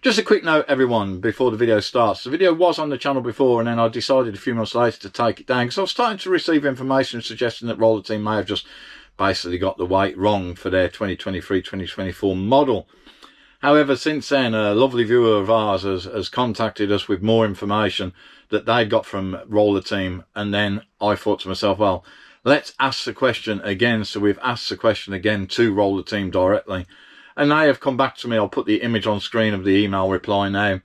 Just a quick note, everyone, before the video starts. The video was on the channel before, and then I decided a few months later to take it down because I was starting to receive information suggesting that Roller Team may have just basically got the weight wrong for their 2023-2024 model. However, since then, a lovely viewer of ours has contacted us with more information that they got from Roller Team, and then I thought to myself, well, let's ask the question again. So we've asked the question again to Roller Team directly, and they have come back to me. I'll put the image on screen of the email reply now,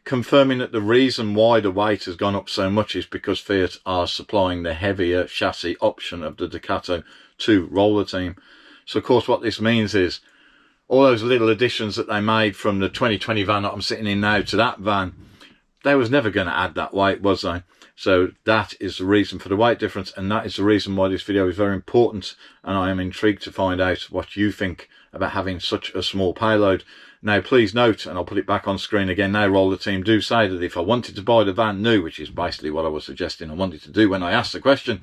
confirming that the reason why the weight has gone up so much is because Fiat are supplying the heavier chassis option of the Ducato to Roller Team. So of course what this means is all those little additions that they made from the 2020 van that I'm sitting in now to that van, they was never going to add that weight, was they? So that is the reason for the weight difference, and that is the reason why this video is very important, and I am intrigued to find out what you think about having such a small payload. Now please note, and I'll put it back on screen again now, Roller Team do say that if I wanted to buy the van new, which is basically what I was suggesting I wanted to do when I asked the question,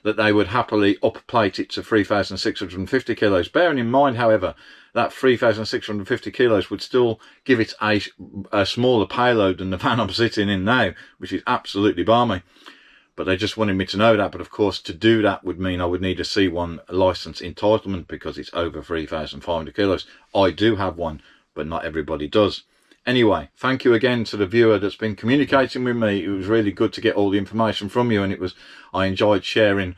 that they would happily upplate it to 3,650 kilos. Bearing in mind, however, that 3,650 kilos would still give it a smaller payload than the van I'm sitting in now, which is absolutely balmy. But they just wanted me to know that. But of course, to do that would mean I would need a C1 license entitlement because it's over 3,500 kilos. I do have one, but not everybody does. Anyway, thank you again to the viewer that's been communicating with me. It was really good to get all the information from you, and I enjoyed sharing.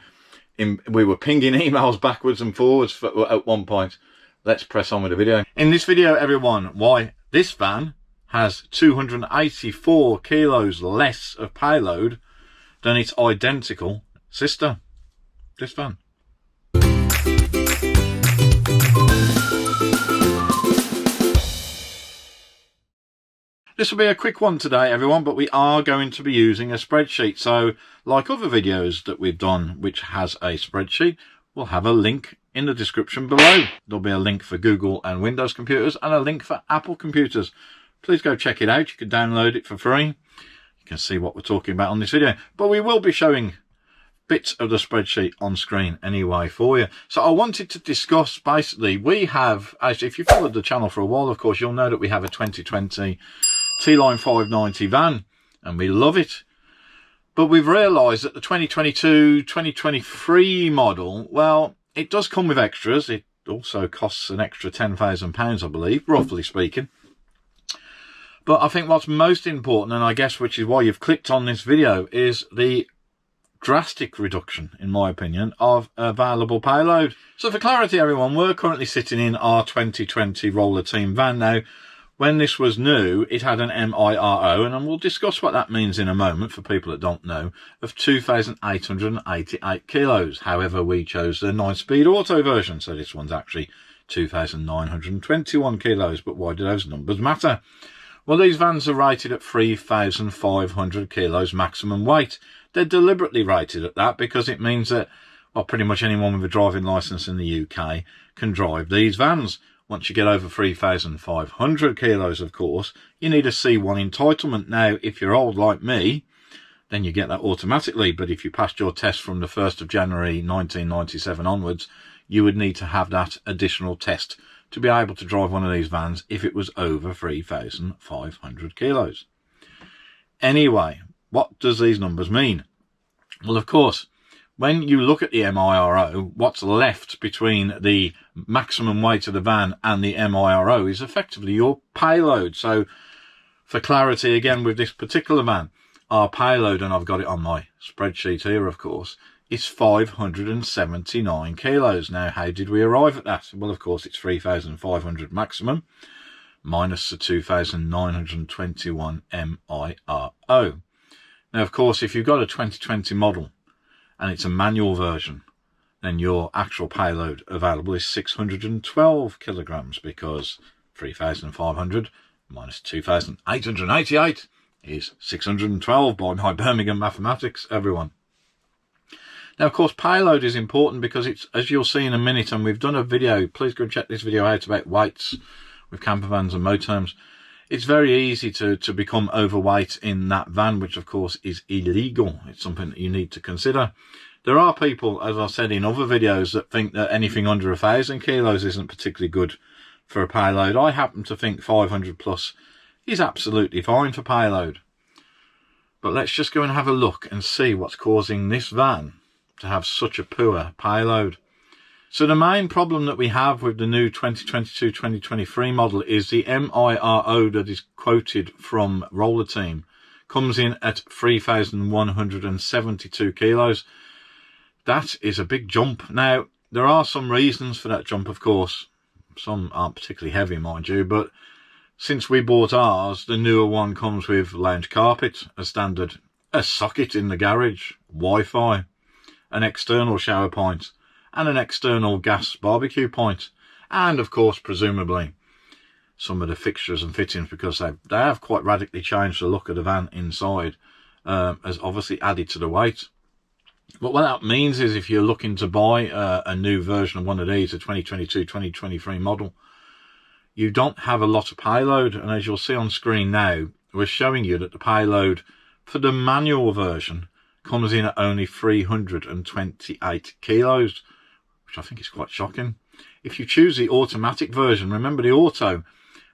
We were pinging emails backwards and forwards at one point. Let's press on with the video. In this video, everyone, why this van has 284 kilos less of payload than its identical sister, this van. This will be a quick one today, everyone, but we are going to be using a spreadsheet. So like other videos that we've done which has a spreadsheet, we'll have a link in the description below. There'll be a link for Google and Windows computers and a link for Apple computers. Please go check it out. You can download it for free. You can see what we're talking about on this video, but we will be showing bits of the spreadsheet on screen anyway for you. So I wanted to discuss, basically, we have, actually, if you followed the channel for a while, of course, you'll know that we have a 2020 T-Line 590 van, and we love it. But we've realised that the 2022-2023 model, well, it does come with extras. It also costs an extra £10,000, I believe, roughly speaking. But I think what's most important, and I guess which is why you've clicked on this video, is the drastic reduction, in my opinion, of available payload. So for clarity, everyone, we're currently sitting in our 2020 Roller Team van now. When this was new, it had an MIRO, and we'll discuss what that means in a moment for people that don't know, of 2,888 kilos. However, we chose the 9-speed auto version, so this one's actually 2,921 kilos. But why do those numbers matter? Well, these vans are rated at 3,500 kilos maximum weight. They're deliberately rated at that because it means that, well, pretty much anyone with a driving licence in the UK can drive these vans. Once you get over 3,500 kilos, of course, you need a C1 entitlement. Now, if you're old like me, then you get that automatically. But if you passed your test from the 1st of January 1997 onwards, you would need to have that additional test to be able to drive one of these vans if it was over 3,500 kilos. Anyway, what does these numbers mean? Well, of course, when you look at the MIRO, what's left between the maximum weight of the van and the MIRO is effectively your payload. So for clarity, again, with this particular van, our payload, and I've got it on my spreadsheet here, of course, is 579 kilos. Now, how did we arrive at that? Well, of course, it's 3,500 maximum minus the 2,921 MIRO. Now, of course, if you've got a 2020 model, and it's a manual version, then your actual payload available is 612 kilograms, because 3,500 minus 2,888 is 612 by my Birmingham mathematics, everyone. Now, of course, payload is important because it's, as you'll see in a minute, and we've done a video, please go check this video out about weights with campervans and motorhomes. It's very easy to become overweight in that van, which of course is illegal. It's something that you need to consider. There are people, as I said in other videos, that think that anything under 1,000 kilos isn't particularly good for a payload. I happen to think 500 plus is absolutely fine for payload. But let's just go and have a look and see what's causing this van to have such a poor payload. So the main problem that we have with the new 2022-2023 model is the MIRO that is quoted from Roller Team comes in at 3,172 kilos. That is a big jump. Now, there are some reasons for that jump, of course. Some aren't particularly heavy, mind you, but since we bought ours, the newer one comes with lounge carpet as standard, a socket in the garage, Wi-Fi, an external shower point, and an external gas barbecue point, and of course, presumably, some of the fixtures and fittings, because they have quite radically changed the look of the van inside, has obviously added to the weight. But what that means is if you're looking to buy a new version of one of these, a 2022-2023 model, you don't have a lot of payload. And as you'll see on screen now, we're showing you that the payload for the manual version comes in at only 328 kilos, which I think is quite shocking. If you choose the automatic version, remember the auto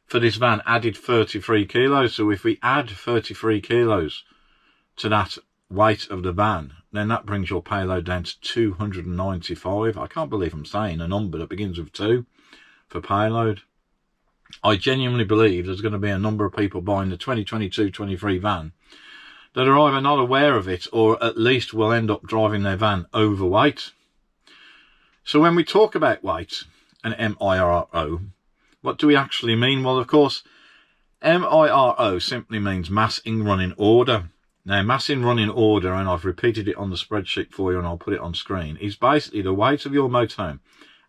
for this van added 33 kilos. So if we add 33 kilos to that weight of the van, then that brings your payload down to 295. I can't believe I'm saying a number that begins with 2 for payload. I genuinely believe there's going to be a number of people buying the 2022-23 van that are either not aware of it or at least will end up driving their van overweight. So when we talk about weight and MIRO, what do we actually mean? Well, of course, MIRO simply means mass in running order. Now, mass in running order, and I've repeated it on the spreadsheet for you and I'll put it on screen, is basically the weight of your motorhome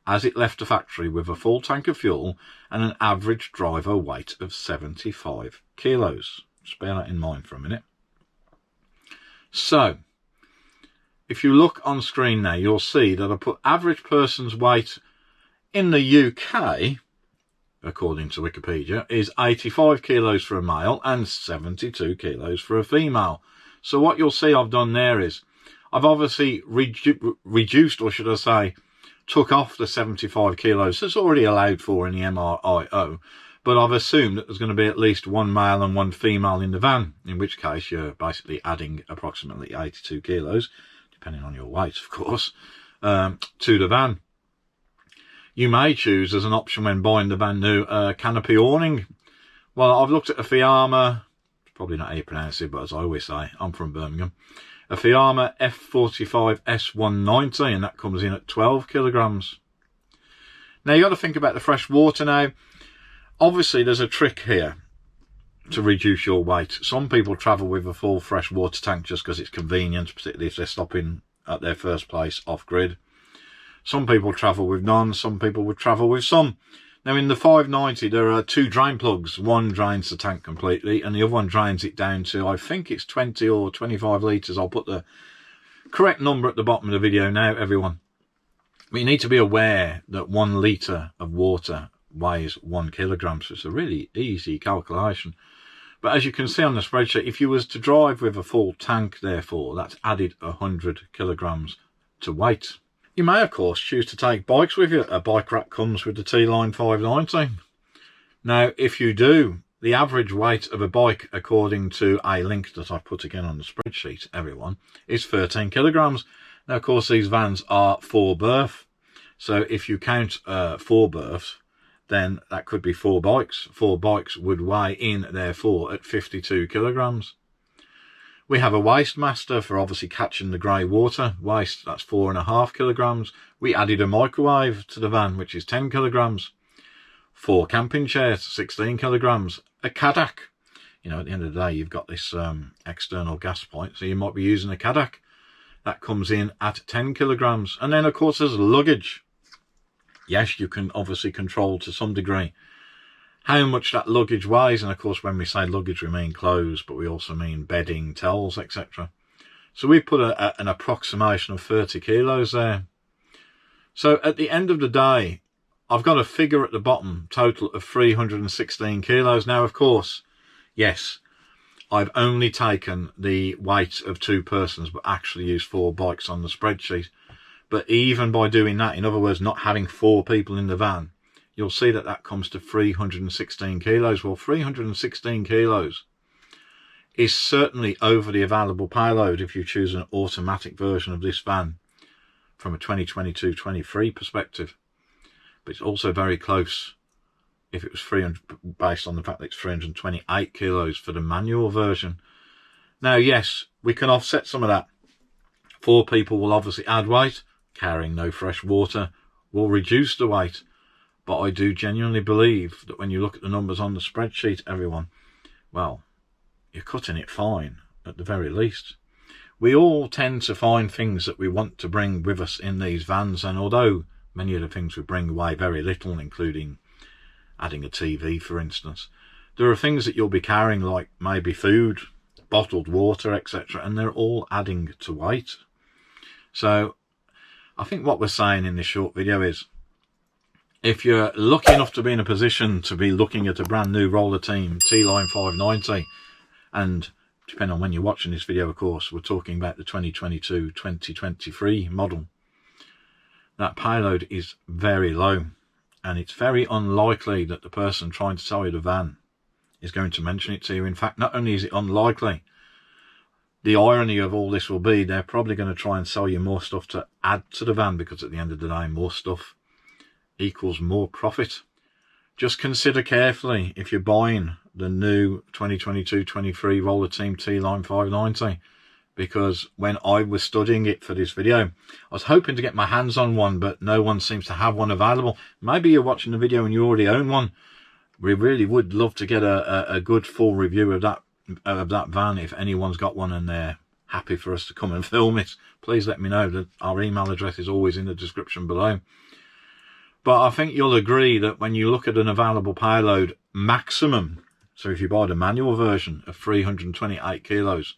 as it left the factory with a full tank of fuel and an average driver weight of 75 kilos. Just bear that in mind for a minute. So, if you look on screen now, you'll see that I put average person's weight in the UK, according to Wikipedia, is 85 kilos for a male and 72 kilos for a female. So what you'll see I've done there is I've obviously reduced, or should I say, took off the 75 kilos that's already allowed for in the MIRO, but I've assumed that there's going to be at least one male and one female in the van, in which case you're basically adding approximately 82 kilos, depending on your weight, of course, to the van. You may choose as an option when buying the van new canopy awning. Well, I've looked at a Fiamma, probably not how you pronounce it, but as I always say, I'm from Birmingham, a Fiamma F45 S190, and that comes in at 12 kilograms. Now, you got to think about the fresh water now. Obviously, there's a trick here to reduce your weight. Some people travel with a full fresh water tank just because it's convenient, particularly if they're stopping at their first place off-grid. Some people travel with none, some people would travel with some. Now, in the 590, there are 2 drain plugs. One drains the tank completely, and the other one drains it down to, I think it's 20 or 25 litres. I'll put the correct number at the bottom of the video now, everyone. But you need to be aware that 1 litre of water weighs 1 kilogram, so it's a really easy calculation. But as you can see on the spreadsheet, if you was to drive with a full tank, therefore, that's added 100 kilograms to weight. You may, of course, choose to take bikes with you. A bike rack comes with the T-Line 590. Now, if you do, the average weight of a bike, according to a link that I've put again on the spreadsheet, everyone, is 13 kilograms. Now, of course, these vans are 4 berth. So if you count 4 berths, then that could be 4 bikes. 4 bikes would weigh in, therefore, at 52 kilograms. We have a waste master for obviously catching the grey water. Waste, that's 4.5 kilograms. We added a microwave to the van, which is 10 kilograms. 4 camping chairs, 16 kilograms. A Kadak. You know, at the end of the day, you've got this external gas point, so you might be using a Kadak. That comes in at 10 kilograms. And then, of course, there's luggage. Yes, you can obviously control to some degree how much that luggage weighs. And of course, when we say luggage, we mean clothes, but we also mean bedding, towels, etc. So we put an approximation of 30 kilos there. So at the end of the day, I've got a figure at the bottom, total of 316 kilos. Now, of course, yes, I've only taken the weight of 2 persons, but actually used 4 bikes on the spreadsheet. But even by doing that, in other words, not having 4 people in the van, you'll see that that comes to 316 kilos. Well, 316 kilos is certainly over the available payload if you choose an automatic version of this van from a 2022-23 perspective. But it's also very close if it was 300, based on the fact that it's 328 kilos for the manual version. Now, yes, we can offset some of that. 4 people will obviously add weight. Carrying no fresh water will reduce the weight. But I do genuinely believe that when you look at the numbers on the spreadsheet, everyone, well, you're cutting it fine at the very least. We all tend to find things that we want to bring with us in these vans, and although many of the things we bring weigh very little, including adding a TV for instance, there are things that you'll be carrying like maybe food, bottled water, etc., and they're all adding to weight. So I think what we're saying in this short video is, if you're lucky enough to be in a position to be looking at a brand new roller team T-Line 590, and depending on when you're watching this video, of course, we're talking about the 2022-2023 model, that payload is very low, and it's very unlikely that the person trying to sell you the van is going to mention it to you. In fact, not only is it unlikely, the irony of all this will be they're probably going to try and sell you more stuff to add to the van, because at the end of the day, more stuff equals more profit. Just consider carefully if you're buying the new 2022-23 roller team T-Line 590, because when I was studying it for this video, I was hoping to get my hands on one, but no one seems to have one available. Maybe you're watching the video and you already own one. We really would love to get a good full review of that van. If anyone's got one and they're happy for us to come and film it, please let me know. That our email address is always in the description below. But I think you'll agree that when you look at an available payload maximum, so if you buy the manual version of 328 kilos,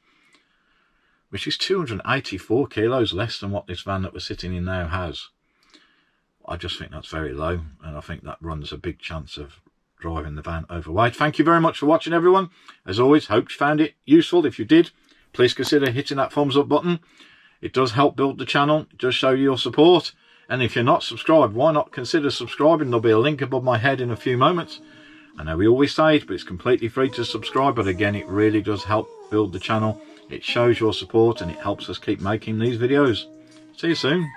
which is 284 kilos less than what this van that we're sitting in now has, I just think that's very low, and I think that runs a big chance of driving the van overweight. Thank you very much for watching, everyone. As always, hope you found it useful. If you did, please consider hitting that thumbs up button. It does help build the channel. It does show your support. And if you're not subscribed, why not consider subscribing? There'll be a link above my head in a few moments. I know we always say it, but it's completely free to subscribe. But again, it really does help build the channel. It shows your support and it helps us keep making these videos. See you soon.